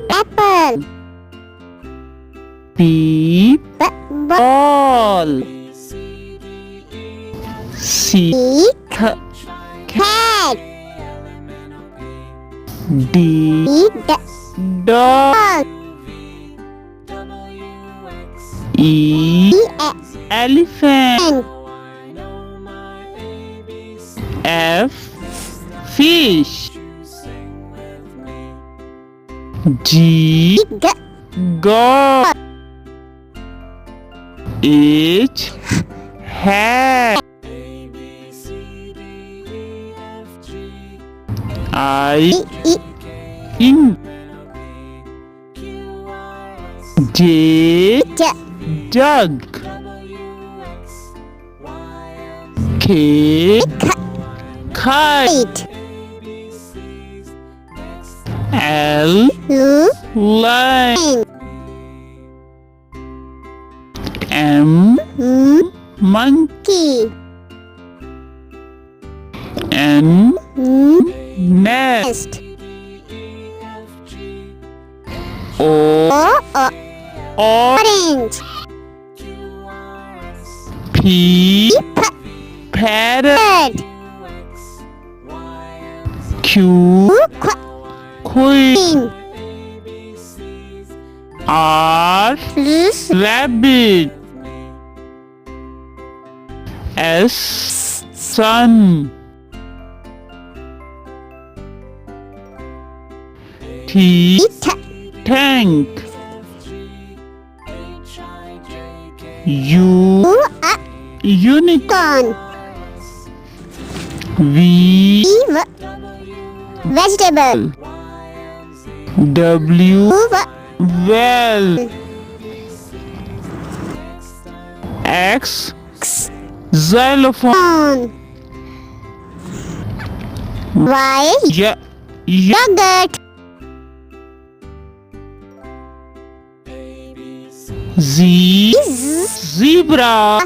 apple. B Ball. ball. C Cat. D dog. E elephant. F fish. G god. H hat. I ink. J jug. K kite. L line. M monkey. N nest. O orange. P parrot. Q queen. R rabbit. S sun. T tank. U unicorn. V Vegetable. W well. X xylophone. Y yogurt. Z zebra.